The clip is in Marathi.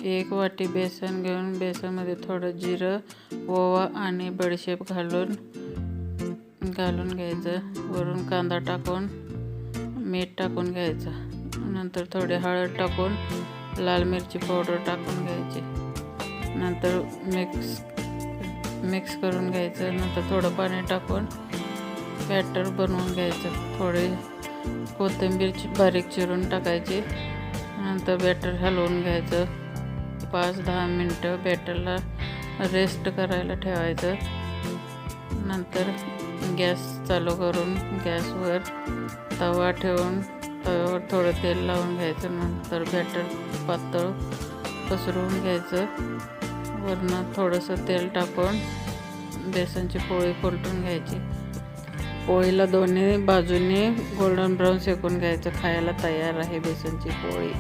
1 वाटी बेसन घेऊन बेसनमध्ये थोडं जिरं, ओवा आणि बडीशेप घालून घ्यायचं. वरून कांदा टाकून मीठ टाकून घ्यायचं. नंतर थोडी हळद टाकून लाल मिरची पावडर टाकून घ्यायची. नंतर मिक्स करून घ्यायचं. नंतर थोडं पाणी टाकून बॅटर बनवून घ्यायचं. थोडी कोथिंबीर बारीक चिरून टाकायची. नंतर बॅटर हलवून घ्यायचं. 5-10 मिनटं बॅटरला रेस्ट करायला ठेवायचं. नंतर गॅस चालू करून गॅसवर तवा ठेवून तव्यावर थोडं तेल लावून घ्यायचं. नंतर बॅटर पातळ पसरवून घ्यायचं. वरनं थोडंसं तेल टाकून बेसनची पोळी पलटून घ्यायची. पोळीला दोन्ही बाजूनी गोल्डन ब्राऊन शेकून घ्यायचं. खायला तयार आहे बेसनची पोळी.